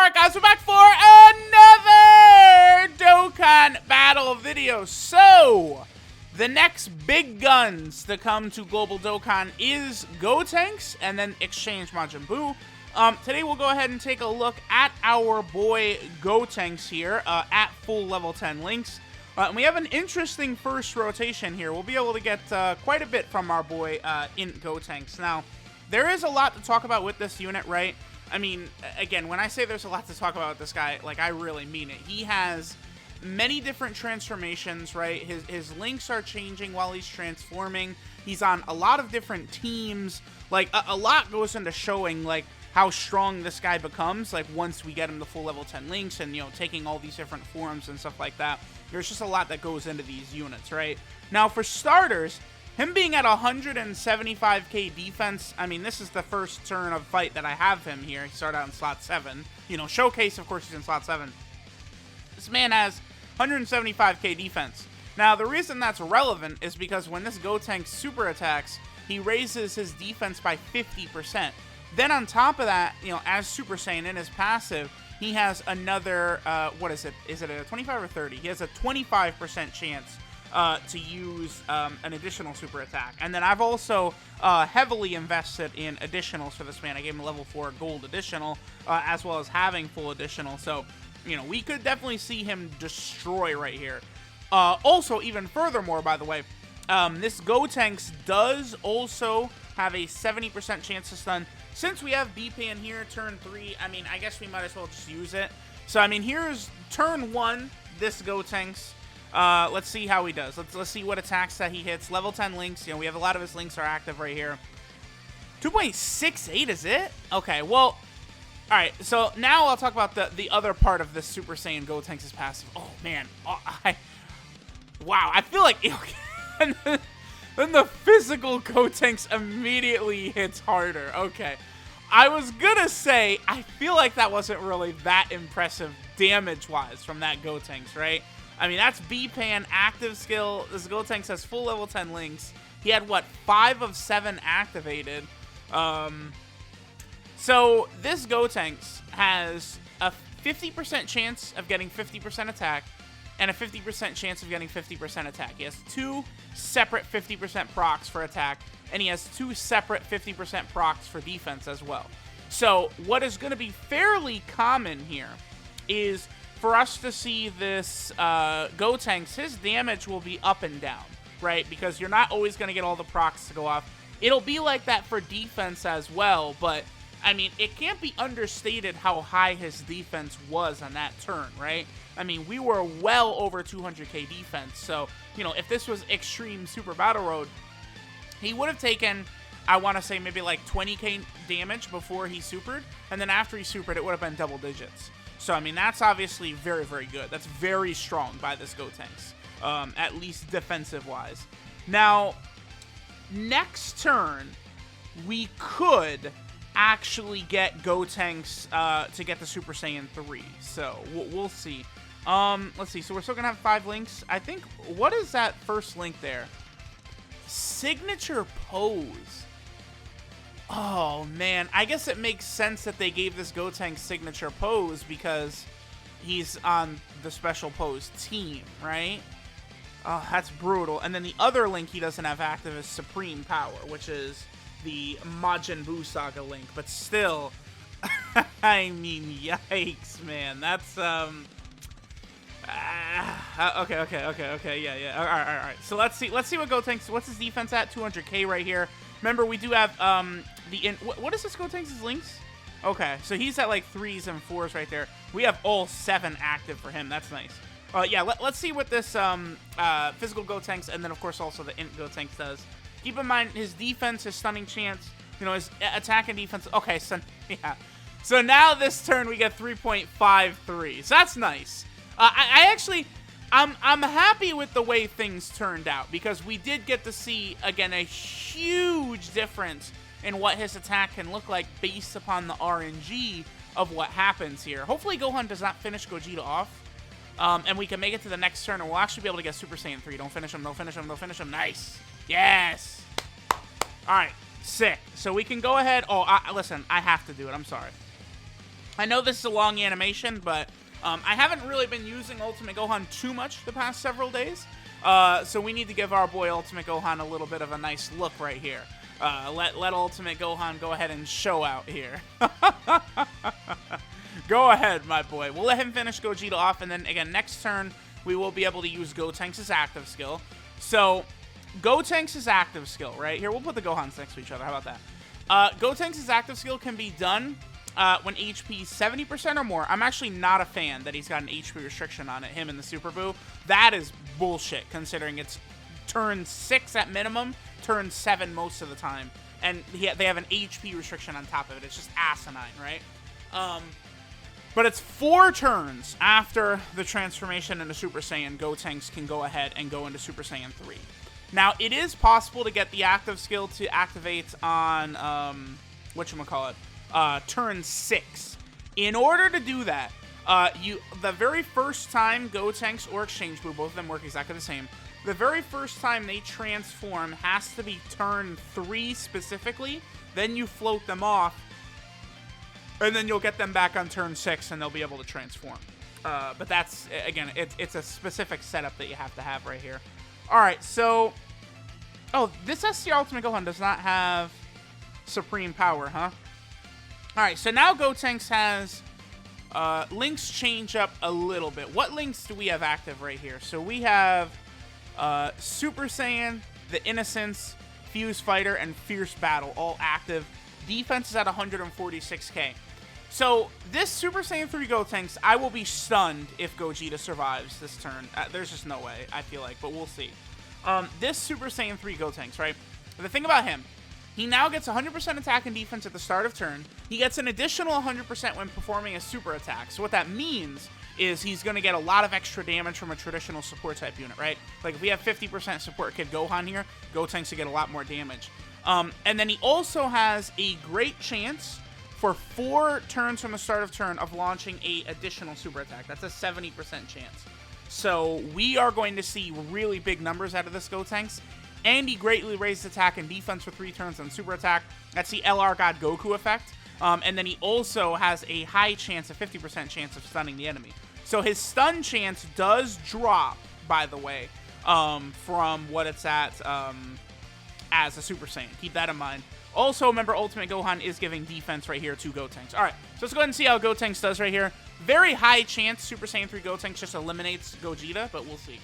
Alright guys, we're back for another Dokkan battle video. So, the next big guns to come to Global Dokkan is Gotenks and then Exchange Majin Buu. Today we'll go ahead and take a look at our boy Gotenks here at full level 10 links. And we have an interesting first rotation here. We'll be able to get quite a bit from our boy in Gotenks. Now, there is a lot to talk about with this unit, right? I mean, again, when I say there's a lot to talk about with this guy, like, I really mean it. He has many different transformations, right? His links are changing while he's transforming. He's on a lot of different teams. Like, a lot goes into showing, like, how strong this guy becomes, like, once we get him to full level 10 links and, you know, taking all these different forms and stuff like that. There's just a lot that goes into these units, right? Now, for starters, him being at 175k defense, I mean, this is the first turn of fight that I have him here. He started out in slot 7. You know, Showcase, of course, he's in slot 7. This man has 175k defense. Now, the reason that's relevant is because when this Gotenks super attacks, he raises his defense by 50%. Then on top of that, you know, as Super Saiyan in his passive, he has another, what is it? Is it a 25 or 30? He has a 25% chance to use an additional super attack. And then I've also heavily invested in additionals for this man. I gave him a level 4 gold additional, as well as having full additional. So, you know, we could definitely see him destroy right here. Also, even furthermore, by the way, this Gotenks does also have a 70% chance to stun. Since we have B-Pan here, turn 3, I mean, I guess we might as well just use it. So, I mean, here's turn 1, this Gotenks. Let's see how he does. Let's see what attacks that he hits. Level 10 links. You know, we have a lot of his links are active right here. 2.68 is it? Okay, well, alright, so now I'll talk about the other part of this Super Saiyan Gotenks' passive. Oh, man. Wow, I feel like... then the physical Gotenks immediately hits harder. Okay. I was gonna say, I feel like that wasn't really that impressive damage-wise from that Gotenks, right? I mean, that's B-Pan, active skill. This Gotenks has full level 10 links. He had, what, 5 of 7 activated. So, this Gotenks has a 50% chance of getting 50% attack and a 50% chance of getting 50% attack. He has 2 separate 50% procs for attack, and he has 2 separate 50% procs for defense as well. So, what is going to be fairly common here is for us to see this Gotenks, his damage will be up and down, right? Because you're not always going to get all the procs to go off. It'll be like that for defense as well, but, I mean, it can't be understated how high his defense was on that turn, right? I mean, we were well over 200k defense, so, you know, if this was Extreme Super Battle Road, he would have taken, I want to say, maybe like 20k damage before he supered, and then after he supered, it would have been double digits. So, I mean, that's obviously very, very good. That's very strong by this Gotenks, at least defensive-wise. Now, next turn, we could actually get Gotenks to get the Super Saiyan 3. So, we'll see. Let's see. So, we're still going to have 5 links. I think, what is that first link there? Signature pose. Oh, man. I guess it makes sense that they gave this Gotenks signature pose because he's on the special pose team, right? Oh, that's brutal. And then the other link he doesn't have active is Supreme Power, which is the Majin Buu Saga link. But still, I mean, yikes, man. That's, okay, yeah. All right. So let's see what Gotenks, what's his defense at? 200k right here. Remember, we do have, what is this Gotenks' links? Okay, so he's at, like, 3s and 4s right there. We have all 7 active for him. That's nice. Yeah, let's see what this, physical Gotenks, and then, of course, also the int Gotenks does. Keep in mind, his defense, his stunning chance, you know, his attack and defense. Okay, so, yeah. So now this turn, we get 3.53. So that's nice. I actually... I'm happy with the way things turned out because we did get to see, again, a huge difference in what his attack can look like based upon the RNG of what happens here. Hopefully Gohan does not finish Gogeta off, and we can make it to the next turn, and we'll actually be able to get Super Saiyan 3. Don't finish him, don't finish him, don't finish him. Nice. Yes. All right, sick. So we can go ahead. Oh, listen, I have to do it. I'm sorry. I know this is a long animation, but I haven't really been using Ultimate Gohan too much the past several days. So we need to give our boy Ultimate Gohan a little bit of a nice look right here. Let Ultimate Gohan go ahead and show out here. Go ahead, my boy. We'll let him finish Gogeta off, and then, again, next turn, we will be able to use Gotenks' active skill. So, Gotenks' active skill, right? Here, we'll put the Gohans next to each other. How about that? Gotenks' active skill can be done when HP is 70% or more. I'm actually not a fan that he's got an HP restriction on it, him and the Super Buu. That is bullshit, considering it's turn 6 at minimum, turn 7 most of the time. And they have an HP restriction on top of it. It's just asinine, right? But it's 4 turns after the transformation into Super Saiyan, Gotenks can go ahead and go into Super Saiyan 3. Now, it is possible to get the active skill to activate on, whatchamacallit, turn 6. In order to do that, the very first time Gotenks or Exchange Buu, both of them work exactly the same, the very first time they transform has to be turn 3 specifically, then you float them off, and then you'll get them back on turn 6, and they'll be able to transform. But that's, again, it's a specific setup that you have to have right here. Alright, so... Oh, this SCR Ultimate Gohan does not have Supreme Power, huh? Alright, so now Gotenks has... links change up a little bit. What links do we have active right here? So we have Super Saiyan, the Innocence, Fuse Fighter, and Fierce Battle all active. Defense is at 146k. So, this Super Saiyan 3 Gotenks, I will be stunned if Gogeta survives this turn. There's just no way, I feel like, but we'll see. This Super Saiyan 3 Gotenks, right? The thing about him, he now gets 100% attack and defense at the start of turn. He gets an additional 100% when performing a super attack. So what that means is he's going to get a lot of extra damage from a traditional support type unit, right? Like, if we have 50% support Kid Gohan here, Gotenks will get a lot more damage. And then he also has a great chance for 4 turns from the start of turn of launching a additional super attack. That's a 70% chance. So we are going to see really big numbers out of this Gotenks. And he greatly raised attack and defense for 3 turns on super attack. That's the LR God Goku effect. And then he also has a high chance, a 50% chance of stunning the enemy. So his stun chance does drop, by the way, from what it's at as a Super Saiyan. Keep that in mind. Also, remember, Ultimate Gohan is giving defense right here to Gotenks. Alright, so let's go ahead and see how Gotenks does right here. Very high chance Super Saiyan 3 Gotenks just eliminates Gogeta, but we'll see.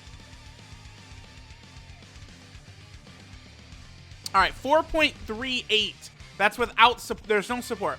Alright, 4.38. That's without support. There's no support.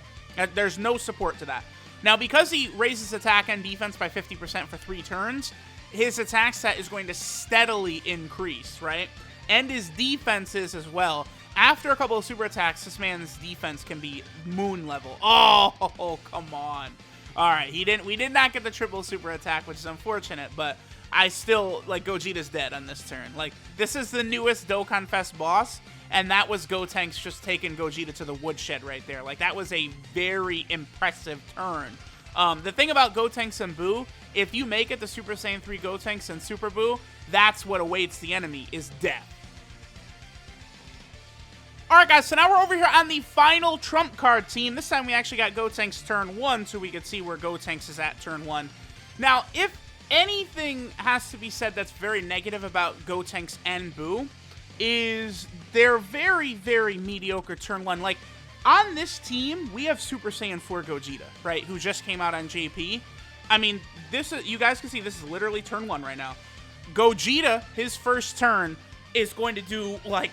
There's no support to that. Now, because he raises attack and defense by 50% for 3 turns, his attack set is going to steadily increase, right? And his defenses as well. After a couple of super attacks, this man's defense can be moon level. Oh, come on. All right, we did not get the triple super attack, which is unfortunate, but I still, like, Gogeta's dead on this turn. Like, this is the newest Dokkan Fest boss, and that was Gotenks just taking Gogeta to the woodshed right there. Like, that was a very impressive turn. The thing about Gotenks and Buu, if you make it to Super Saiyan 3 Gotenks and Super Buu, that's what awaits the enemy, is death. Alright guys, so now we're over here on the final trump card team. This time we actually got Gotenks turn 1, so we could see where Gotenks is at turn 1. Now, if anything has to be said that's very negative about Gotenks and Buu, is they're very, very mediocre turn 1. Like, on this team, we have Super Saiyan 4 Gogeta, right, who just came out on JP. I mean, this is, you guys can see this is literally turn 1 right now. Gogeta, his first turn, is going to do, like,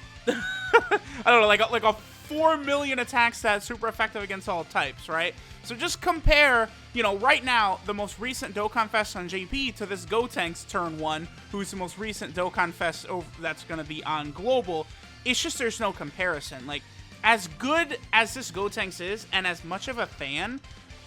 I don't know, like a 4 million attack stat, super effective against all types, right? So just compare, you know, right now, the most recent Dokkan Fest on JP to this Gotenks turn 1, who's the most recent Dokkan Fest that's going to be on Global. It's just there's no comparison. Like, as good as this Gotenks is, and as much of a fan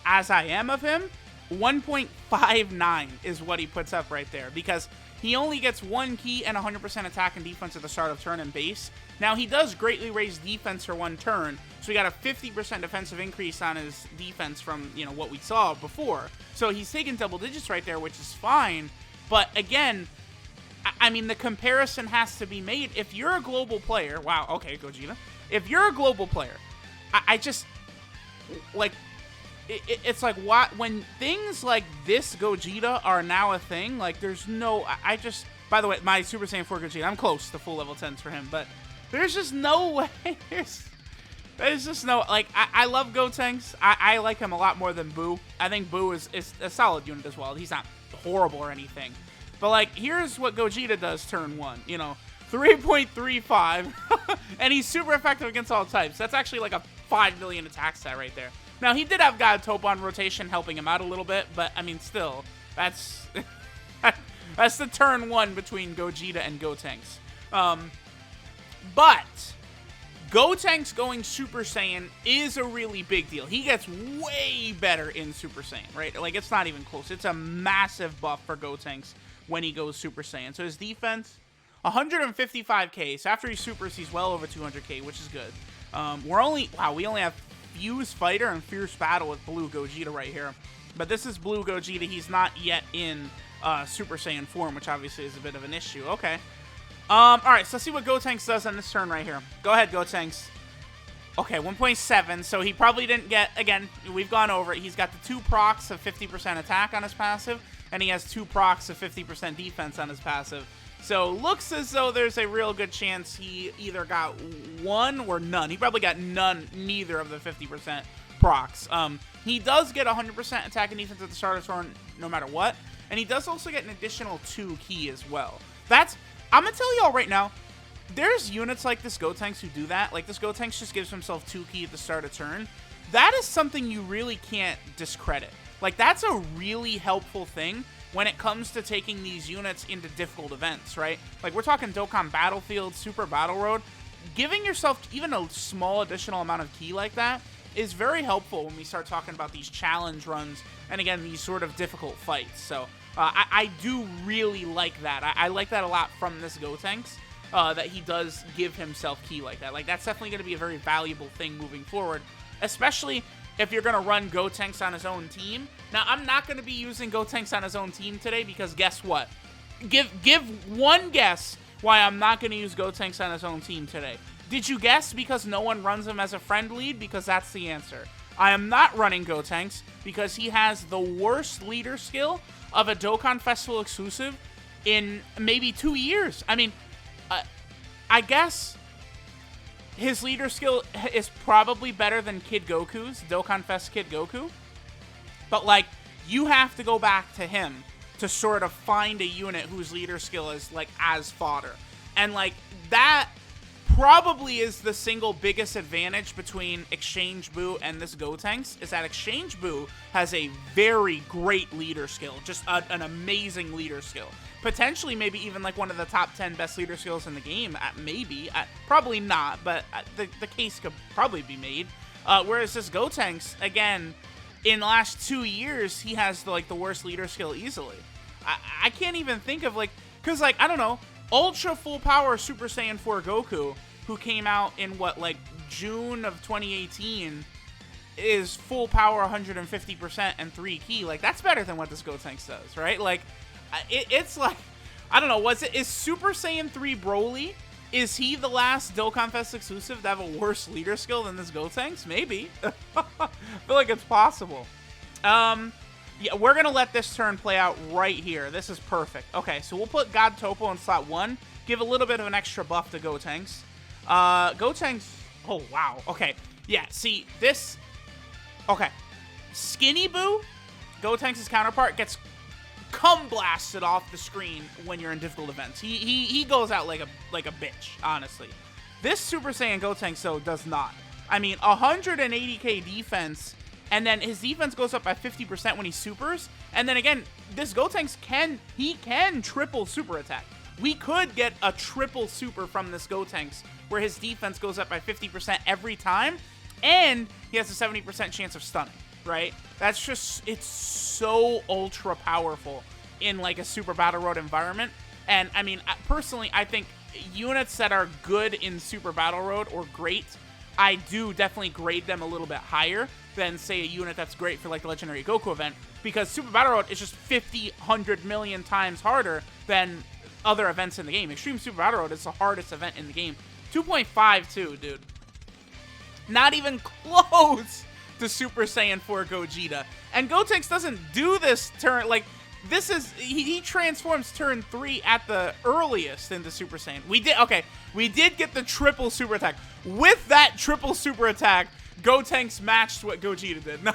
as I am of him, 1.59 is what he puts up right there, because he only gets 1 key and 100% attack and defense at the start of turn and base. Now, he does greatly raise defense for 1 turn, so we got a 50% defensive increase on his defense from, you know, what we saw before. So he's taking double digits right there, which is fine. But again, I mean, the comparison has to be made. If you're a global player, wow, okay, Gogeta. If you're a global player, I just, like, it's like, what, when things like this Gogeta are now a thing, like, there's no, I just, by the way, my Super Saiyan 4 Gogeta, I'm close to full level 10s for him, but there's just no way, there's just no, like, I love Gotenks, I like him a lot more than Buu. I think Buu is a solid unit as well. He's not horrible or anything, but, like, here's what Gogeta does turn 1, you know, 3.35, and he's super effective against all types. That's actually like a 5 million attack stat right there. Now, he did have God Taupe on rotation helping him out a little bit, but, I mean, still, that's that's the turn 1 between Gogeta and Gotenks. But Gotenks going Super Saiyan is a really big deal. He gets way better in Super Saiyan, right? Like, it's not even close. It's a massive buff for Gotenks when he goes Super Saiyan. So his defense, 155k. So after he supers, he's well over 200k, which is good. We only have Fuse Fighter and Fierce Battle with Blue Gogeta right here. But this is Blue Gogeta. He's not yet in Super Saiyan form, which obviously is a bit of an issue. Okay. Alright, so let's see what Gotenks does on this turn right here. Go ahead, Gotenks. Okay, 1.7, so he probably didn't get, again, we've gone over it. He's got the 2 procs of 50% attack on his passive, and he has 2 procs of 50% defense on his passive. So, looks as though there's a real good chance he either got 1 or none. He probably got neither of the 50% procs. He does get 100% attack and defense at the start of the turn, no matter what. And he does also get an additional 2 key as well. I'm going to tell y'all right now, there's units like this Gotenks who do that. Like, this Gotenks just gives himself 2 key at the start of turn. That is something you really can't discredit. Like, that's a really helpful thing when it comes to taking these units into difficult events, right? Like, we're talking Dokkan Battlefield, Super Battle Road. Giving yourself even a small additional amount of key like that is very helpful when we start talking about these challenge runs and, again, these sort of difficult fights. So, I do really like that. I like that a lot from this Gotenks, that he does give himself key like that. Like, that's definitely going to be a very valuable thing moving forward, especially if you're going to run Gotenks on his own team. Now, I'm not going to be using Gotenks on his own team today because guess what? Give one guess why I'm not going to use Gotenks on his own team today. Did you guess because no one runs him as a friend lead? Because that's the answer. I am not running Gotenks because he has the worst leader skill of a Dokkan Festival exclusive in maybe 2 years. I mean, I guess his leader skill is probably better than Kid Goku's, Dokkan Fest Kid Goku. But, like, you have to go back to him to sort of find a unit whose leader skill is, like, as fodder. And, like, that probably is the single biggest advantage between Exchange Buu and this Gotenks, is that Exchange Buu has a very great leader skill, just an amazing leader skill. Potentially maybe even like one of the top 10 best leader skills in the game, maybe. Probably not, but the case could probably be made. Whereas this Gotenks, again, in the last 2 years, he has the worst leader skill easily. I can't even think of, like, because, like, I don't know, Ultra Full Power Super Saiyan 4 Goku, who came out in, what, like, June of 2018, is full power 150% and 3 key. Like, that's better than what this Gotenks does, right? Like, it's like, I don't know, is Super Saiyan 3 Broly, is he the last Dokkan Fest exclusive to have a worse leader skill than this Gotenks? Maybe. I feel like it's possible. Yeah, we're going to let this turn play out right here. This is perfect. Okay, so we'll put God Topo in slot 1. Give a little bit of an extra buff to Gotenks. Gotenks... Oh, wow. Okay. Yeah, see, this... Okay. Skinny Buu, Gotenks' counterpart, gets blasted off the screen when you're in difficult events. He goes out like a bitch, honestly. This Super Saiyan Gotenks, though, does not. I mean, 180k defense... And then his defense goes up by 50% when he supers. And then again, this Gotenks can triple super attack. We could get a triple super from this Gotenks where his defense goes up by 50% every time. And he has a 70% chance of stunning, right? That's just, it's so ultra powerful in like a Super Battle Road environment. And I mean, personally, I think units that are good in Super Battle Road or great, I do definitely grade them a little bit higher than, say, a unit that's great for, like, the Legendary Goku event, because Super Battle Road is just 50, 100 million times harder than other events in the game. Extreme Super Battle Road is the hardest event in the game. 2.52, dude. Not even close to Super Saiyan 4 Gogeta. And Gotenks doesn't do this turn, like, this is, he transforms turn 3 at the earliest into Super Saiyan. We did get the triple super attack. With that triple super attack, Gotenks matched what Gogeta did. Nah,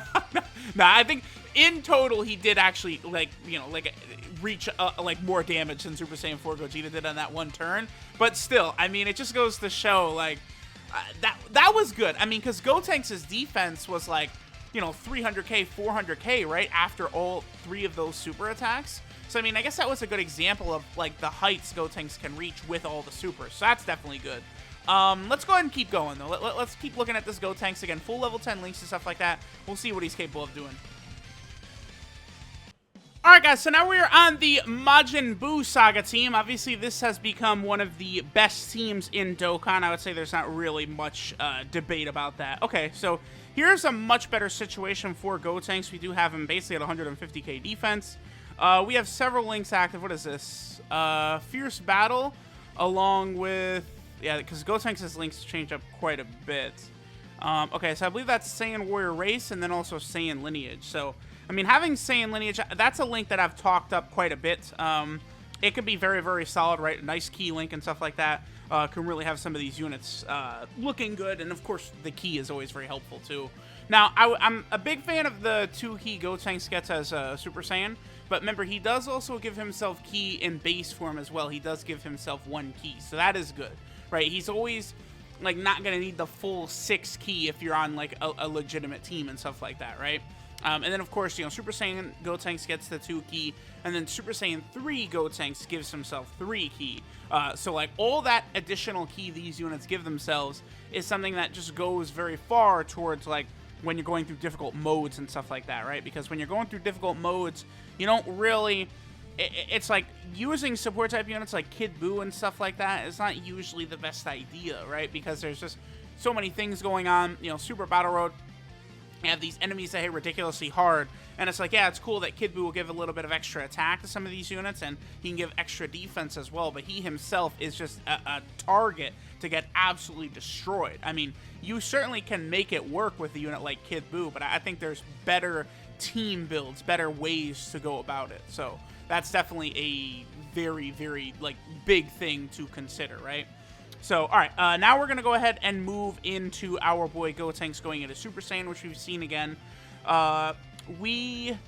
I think in total he did actually, like, you know, like, reach, like, more damage than Super Saiyan 4 Gogeta did on that one turn. But still, I mean, it just goes to show, like, that was good. I mean, because Gotenks' defense was, like, you know, 300k, 400k, right, after all 3 of those super attacks. So, I mean, I guess that was a good example of, like, the heights Gotenks can reach with all the supers. So that's definitely good. Let's go ahead and keep going, though. Let's keep looking at this Gotenks again. Full level 10 links and stuff like that. We'll see what he's capable of doing. Alright guys, so now we are on the Majin Buu Saga team. Obviously, this has become one of the best teams in Dokkan. I would say there's not really much debate about that. Okay, so here's a much better situation for Gotenks. We do have him basically at 150k defense. We have several links active. What is this? Fierce Battle, along with... Yeah, because Gotenks' links change up quite a bit. Okay, so I believe that's Saiyan Warrior Race, and then also Saiyan Lineage. So, I mean, having Saiyan Lineage, that's a link that I've talked up quite a bit. It could be very, very solid, right? Nice key link and stuff like that. Can really have some of these units looking good, and of course, the key is always very helpful, too. Now, I'm a big fan of the 2-key Gotenks gets as Super Saiyan, but remember, he does also give himself key in base form as well. He does give himself 1 key, so that is good, right? He's always... like, not gonna need the full 6 key if you're on, like, a legitimate team and stuff like that, right? And then, of course, you know, Super Saiyan Gotenks gets the 2 key, and then Super Saiyan 3 Gotenks gives himself 3 key. So, like, all that additional key these units give themselves is something that just goes very far towards, like, when you're going through difficult modes and stuff like that, right? Because when you're going through difficult modes, you don't really... It's like using support type units like Kid Buu and stuff like that is not usually the best idea, right? Because there's just so many things going on. You know, Super Battle Road, you have these enemies that hit ridiculously hard, and it's like, yeah, it's cool that Kid Buu will give a little bit of extra attack to some of these units, and he can give extra defense as well, but he himself is just a target to get absolutely destroyed. I mean, you certainly can make it work with a unit like Kid Buu, but I think there's better team builds, better ways to go about it. So that's definitely a very, very, like, big thing to consider, right? So, all right, now we're going to go ahead and move into our boy Gotenks going into Super Saiyan, which we've seen again. We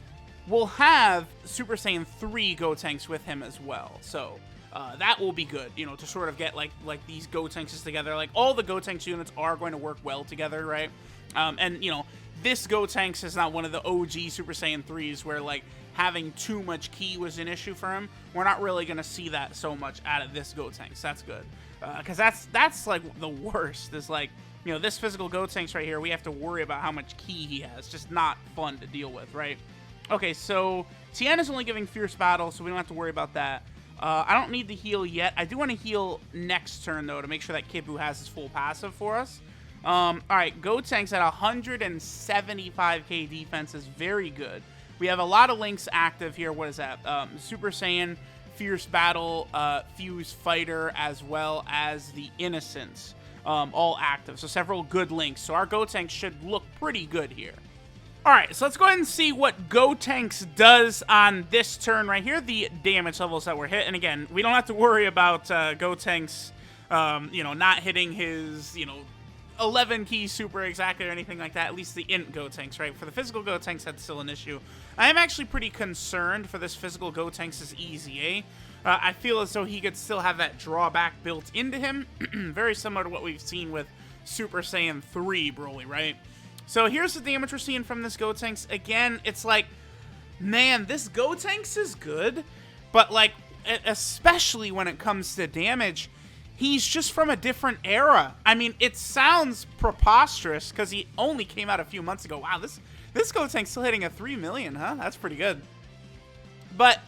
will have Super Saiyan 3 Gotenks with him as well. So, that will be good, you know, to sort of get, like these Gotenkses together. Like, all the Gotenks units are going to work well together, right? And, you know, this Gotenks is not one of the OG Super Saiyan 3s where, like, having too much ki was an issue for him. We're not really going to see that so much out of this Gotenks. That's good. Because that's, like, the worst. Is, like, you know, this physical Gotenks right here, we have to worry about how much ki he has. Just not fun to deal with, right? Okay, so Tien is only giving Fierce Battle, so we don't have to worry about that. I don't need to heal yet. I do want to heal next turn, though, to make sure that Kid Buu has his full passive for us. Alright, Gotenks at 175k defense is very good. We have a lot of links active here. What is that? Super Saiyan, Fierce Battle, Fuse Fighter, as well as the Innocence, all active. So several good links. So our Gotenks should look pretty good here. Alright, so let's go ahead and see what Gotenks does on this turn right here, the damage levels that were hit. And again, we don't have to worry about Gotenks, you know, not hitting his, you know, 11 key super exactly or anything like that, at least the int Gotenks, right? For the physical Gotenks, that's still an issue. I am actually pretty concerned for this physical Gotenks' EZA. I feel as though he could still have that drawback built into him, very similar to what we've seen with Super Saiyan 3 Broly, right? So here's the damage we're seeing from this Gotenks. Again, it's like, man, this Gotenks is good, but like, especially when it comes to damage, he's just from a different era. I mean, it sounds preposterous because he only came out a few months ago. Wow, this Gotenks still hitting a 3 million, huh? That's pretty good. But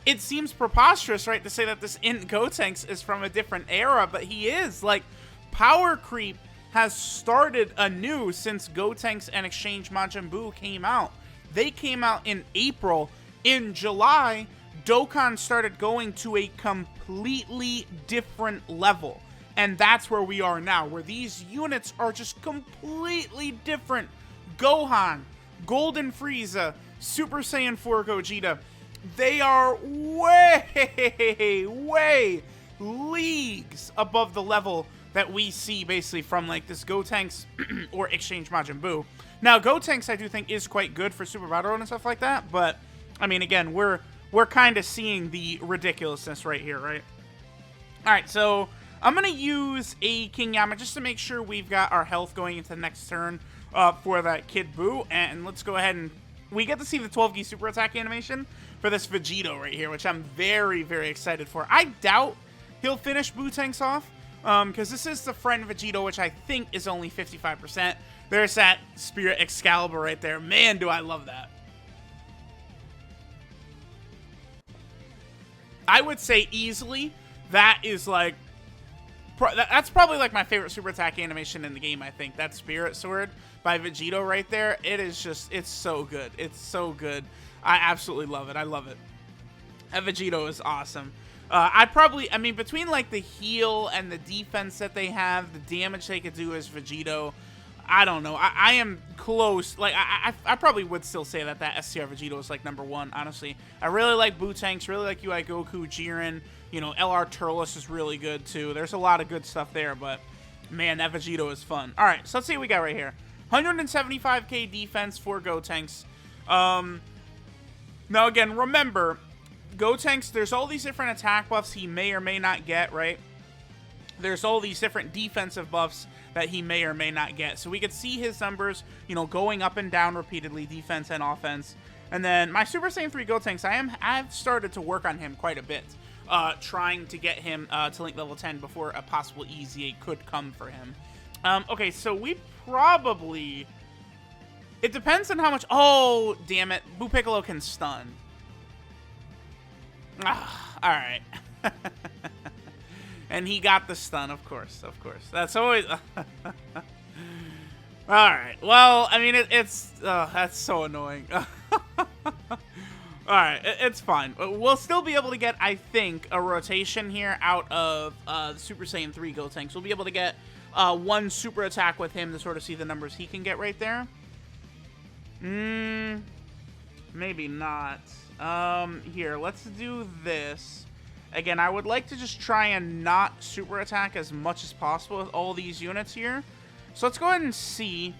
it seems preposterous, right, to say that this int Gotenks is from a different era, but he is. Like, power creep has started anew since Gotenks and Exchange Majin Buu came out. They came out in April. In July, Dokkan started going to a completely different level. And that's where we are now, where these units are just completely different Gohan, Golden Frieza, Super Saiyan 4 Gogeta, they are way leagues above the level that we see basically from like this Gotenks or Exchange Majin Buu. Now, Gotenks I do think is quite good for Super Battle and stuff like that, but I mean, again, we're kind of seeing the ridiculousness right here, right? All right, so I'm going to use a King Yama just to make sure we've got our health going into the next turn for that Kid Buu. And let's go ahead and we get to see the 12 Gi super attack animation for this Vegito right here, which I'm very excited for. I doubt he'll finish Bootanks off because this is the friend Vegito, which I think is only 55%. There's that Spirit Excalibur right there. Man, do I love that. I would say easily that is like, that's probably like my favorite super attack animation in the game, I think. That Spirit Sword by Vegito right there. It is just, it's so good. It's so good. I absolutely love it. I love it. That Vegito is awesome. I mean, between like the heal and the defense that they have, the damage they could do as Vegito, I don't know. I am close. Like, I probably would still say that STR Vegito is like #1, honestly. I really like Bootanks, really like UI Goku, Jiren. You know, LR Turles is really good too. There's a lot of good stuff there, but man, that Vegito is fun. All right, so let's see what we got right here. 175k defense for Gotenks. Now again, remember, Gotenks, there's all these different attack buffs he may or may not get, right? There's all these different defensive buffs that he may or may not get. So we could see his numbers, you know, going up and down repeatedly, defense and offense. And then my Super Saiyan 3 Gotenks, I've started to work on him quite a bit, trying to get him to link level 10 before a possible EZA could come for him. Okay, so we probably... It depends on how much... Oh, damn it. Buu Piccolo can stun. Alright. And he got the stun, of course. That's always... Alright, well, I mean, it's... that's so annoying. Alright, it's fine. We'll still be able to get, I think, a rotation here out of the Super Saiyan 3 Gotenks. We'll be able to get one super attack with him to sort of see the numbers he can get right there. Maybe not. Here, let's do this. Again, I would like to just try and not super attack as much as possible with all these units here. So let's go ahead and see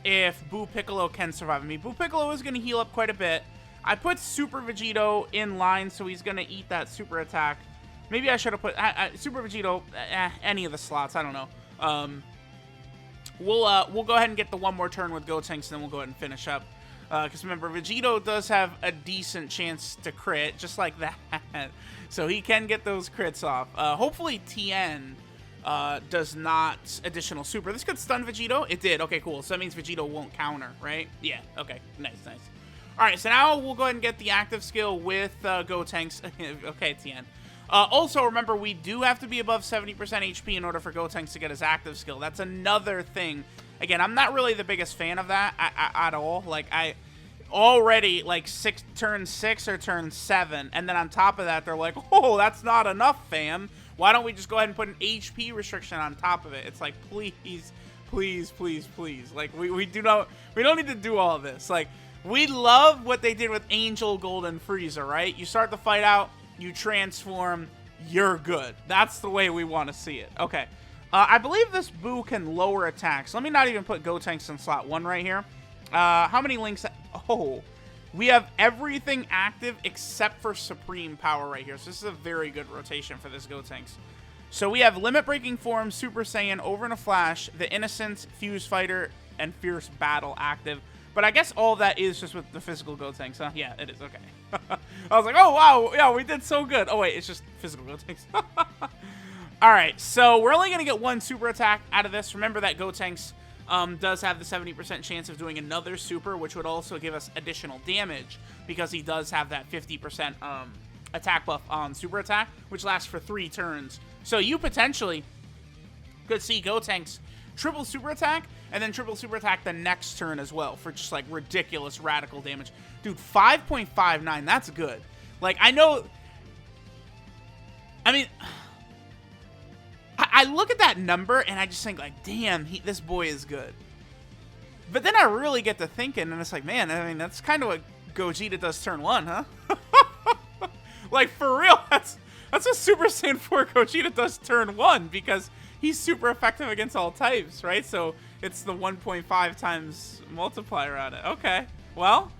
if Buu Piccolo can survive. I mean, Buu Piccolo is going to heal up quite a bit. I put Super Vegito in line, so he's going to eat that super attack. Maybe I should have put Super Vegito, any of the slots. I don't know. We'll go ahead and get the one more turn with Gotenks, and then we'll go ahead and finish up. Because remember, Vegito does have a decent chance to crit, just like that. So he can get those crits off. Hopefully Tien does not additional super. This could stun Vegito. It did. Okay, cool. So that means Vegito won't counter, right? Yeah. Okay. Nice. All right. So now we'll go ahead and get the active skill with Gotenks. Okay, Tien. Also, remember, we do have to be above 70% HP in order for Gotenks to get his active skill. That's another thing. Again, I'm not really the biggest fan of that at all. Like, I already, like, turn 6 or turn 7, and then on top of that, they're like, oh, that's not enough, fam. Why don't we just go ahead and put an HP restriction on top of it? It's like, please. Like, we don't need to do all of this. Like, we love what they did with Angel, Golden Frieza, right? You start the fight out, you transform, you're good. That's the way we want to see it. Okay. I believe this Buu can lower attacks. Let me not even put Gotenks in slot 1 right here. How many links? Oh, we have everything active except for Supreme Power right here. So this is a very good rotation for this Gotenks. So we have Limit Breaking Form, Super Saiyan, Over in a Flash, the Innocence, Fuse Fighter, and Fierce Battle active. But I guess all of that is just with the physical Gotenks, huh? Yeah, it is. Okay. I was like, oh, wow. Yeah, we did so good. Oh, wait, it's just physical Gotenks. All right, so we're only going to get one super attack out of this. Remember that Gotenks does have the 70% chance of doing another super, which would also give us additional damage because he does have that 50% attack buff on super attack, which lasts for 3 turns. So you potentially could see Gotenks triple super attack and then triple super attack the next turn as well for just like ridiculous radical damage. Dude, 5.59, that's good. Like, I know, I mean, I look at that number and I just think like, damn, this boy is good. But then I really get to thinking, and it's like, man, I mean, that's kind of what Gogeta does turn 1, huh? Like, for real, that's what Super Saiyan 4 Gogeta does turn 1, because he's super effective against all types, right? So it's the 1.5 times multiplier on it. Okay, well,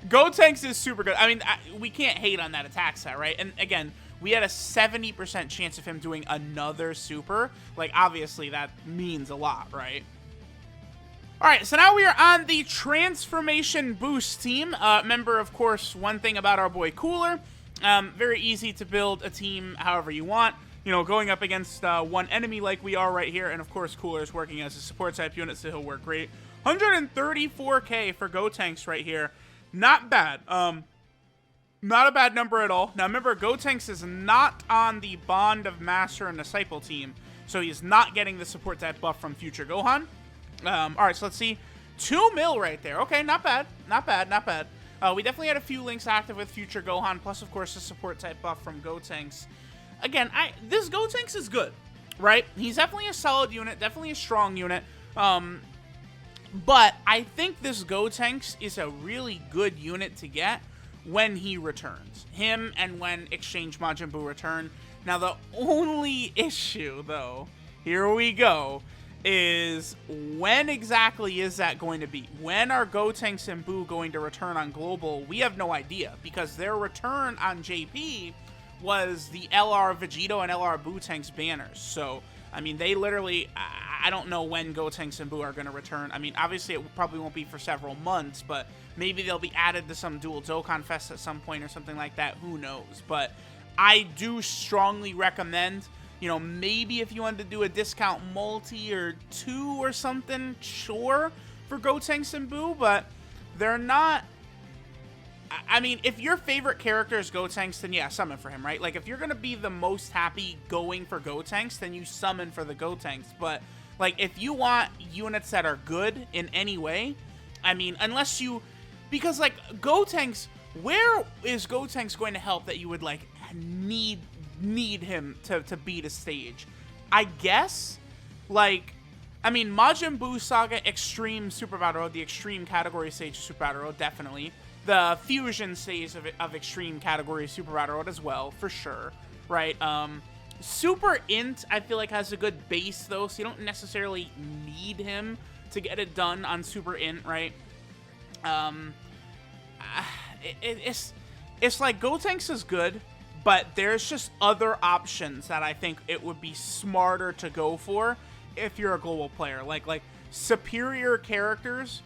Gotenks is super good. I mean, we can't hate on that attack set, right? And again, we had a 70% chance of him doing another super. Like, obviously, that means a lot, right? All right, so now we are on the Transformation Boost team. Remember, of course, one thing about our boy Cooler, very easy to build a team however you want. You know, going up against one enemy like we are right here, and of course, Cooler is working as a support type unit, so he'll work great. 134k for Gotenks right here. Not bad. Not a bad number at all. Now, remember, Gotenks is not on the Bond of Master and Disciple team, so he's not getting the support type buff from Future Gohan. All right, so let's see. 2 mil right there. Okay, not bad. Not bad, not bad. We definitely had a few links active with Future Gohan, plus, of course, the support type buff from Gotenks. Again, this Gotenks is good, right? He's definitely a solid unit, definitely a strong unit. But I think this Gotenks is a really good unit to get when he returns. Him and when Exchange Majin Buu return. Now, the only issue, though, here we go, is when exactly is that going to be? When are Gotenks and Buu going to return on Global? We have no idea, because their return on JP was the LR Vegito and LR Buu banners. So, I mean, they literally, I don't know when Gotenks and Buu are going to return. I mean, obviously it probably won't be for several months, but maybe they'll be added to some dual Dokkan Fest at some point or something like that. Who knows? But I do strongly recommend, you know, maybe if you wanted to do a discount multi or 2 or something, sure, for Gotenks and Buu, but they're not. I mean, if your favorite character is Gotenks, then yeah, summon for him, right? Like, if you're going to be the most happy going for Gotenks, then you summon for the Gotenks. But, like, if you want units that are good in any way, I mean, unless you... Because, like, Gotenks, where is Gotenks going to help that you would, like, need him to beat a stage? I guess, like... I mean, Majin Buu Saga Extreme Super Battle Road, the Extreme category stage of Super Battle Road, definitely. The Fusion stage of Extreme category Super Battle Road as well, for sure, right? Super Int, I feel like, has a good base, though, so you don't necessarily need him to get it done on Super Int, right? It's like Gotenks is good, but there's just other options that I think it would be smarter to go for if you're a global player, like superior characters.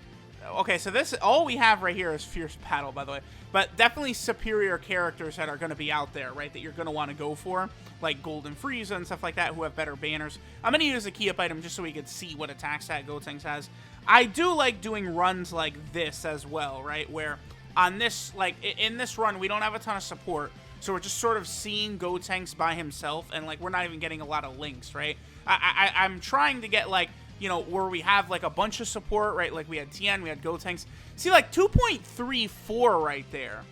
Okay, so this, all we have right here is Fierce Battle, by the way, but definitely superior characters that are going to be out there, right, that you're going to want to go for, like Golden Frieza and stuff like that, who have better banners. I'm going to use a key up item just so we can see what attack stat Gotenks has. I do like doing runs like this as well, right, where on this, like, in this run, we don't have a ton of support, so we're just sort of seeing Gotenks by himself, and, like, we're not even getting a lot of links, right? I'm trying to get, like, you know, where we have, like, a bunch of support, right? Like, we had Tien, we had Gotenks. See, like, 2.34 right there.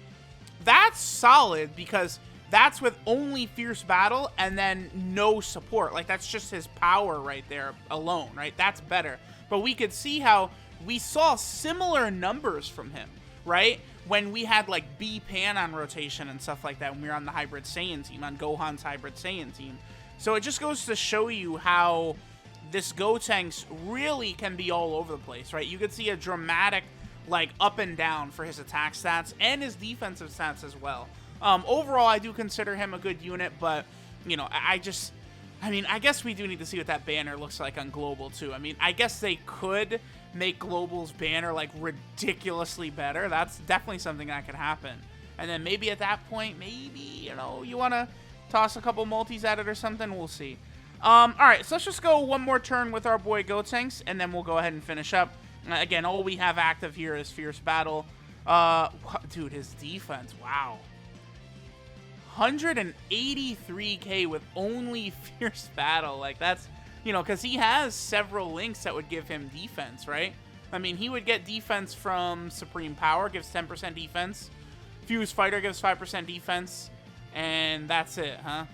That's solid, because that's with only Fierce Battle and then no support. Like, that's just his power right there alone, right? That's better. But we could see how we saw similar numbers from him, right? When we had, like, B-Pan on rotation and stuff like that when we were on the Hybrid Saiyan team, on Gohan's Hybrid Saiyan team. So it just goes to show you how this Gotenks really can be all over the place, right? You could see a dramatic, like, up and down for his attack stats and his defensive stats as well. Overall, I do consider him a good unit, but, you know, I mean, I guess we do need to see what that banner looks like on Global, too. I mean, I guess they could make Global's banner, like, ridiculously better. That's definitely something that could happen. And then maybe at that point, maybe, you know, you want to toss a couple multis at it or something. We'll see. Alright, so let's just go one more turn with our boy Gotenks, and then we'll go ahead and finish up. Again, all we have active here is Fierce Battle. Dude, his defense, wow. 183k with only Fierce Battle. Like, that's, you know, because he has several links that would give him defense, right? I mean, he would get defense from Supreme Power, gives 10% defense. Fuse Fighter gives 5% defense. And that's it, huh?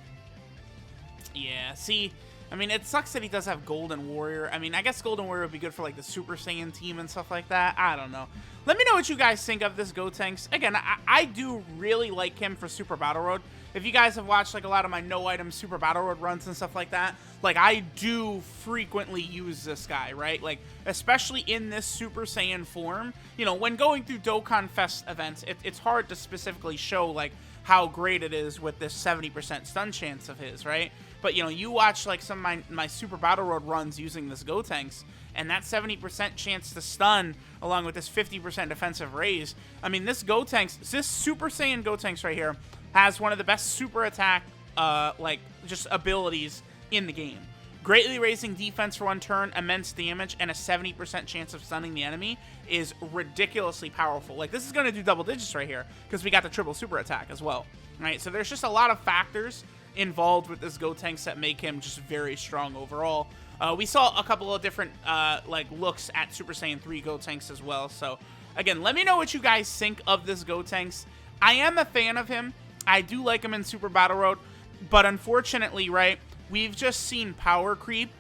Yeah, see, I mean, it sucks that he does have Golden Warrior. I mean, I guess Golden Warrior would be good for, like, the Super Saiyan team and stuff like that. I don't know. Let me know what you guys think of this Gotenks. Again, I do really like him for Super Battle Road. If you guys have watched, like, a lot of my no-item Super Battle Road runs and stuff like that, like, I do frequently use this guy, right? Like, especially in this Super Saiyan form. You know, when going through Dokkan Fest events, it's hard to specifically show, like, how great it is with this 70% stun chance of his, right? But, you know, you watch, like, some of my Super Battle Road runs using this Gotenks, and that 70% chance to stun, along with this 50% defensive raise. I mean, this Gotenks, this Super Saiyan Gotenks right here, has one of the best super attack, like, just abilities in the game. Greatly raising defense for 1 turn, immense damage, and a 70% chance of stunning the enemy is ridiculously powerful. Like, this is going to do double digits right here, because we got the triple super attack as well, right? So there's just a lot of factors involved with this Gotenks that make him just very strong overall. We saw a couple of different, like, looks at Super Saiyan 3 Gotenks as well. So, again, let me know what you guys think of this Gotenks. I am a fan of him. I do like him in Super Battle Road, but unfortunately, right, we've just seen power creep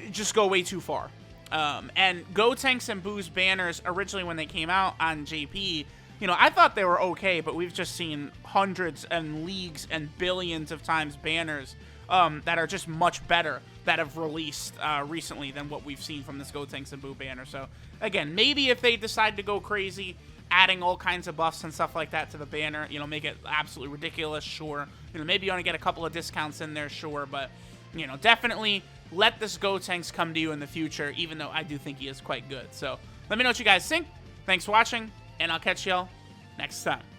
just go way too far. And Gotenks and Buu's banners, originally when they came out on JP, you know, I thought they were okay, but we've just seen hundreds and leagues and billions of times banners that are just much better that have released recently than what we've seen from this Gotenks and Buu banner. So, again, maybe if they decide to go crazy, adding all kinds of buffs and stuff like that to the banner, you know, make it absolutely ridiculous, sure. You know, maybe you want to get a couple of discounts in there, sure. But, you know, definitely let this Gotenks come to you in the future, even though I do think he is quite good. So, let me know what you guys think. Thanks for watching, and I'll catch y'all next time.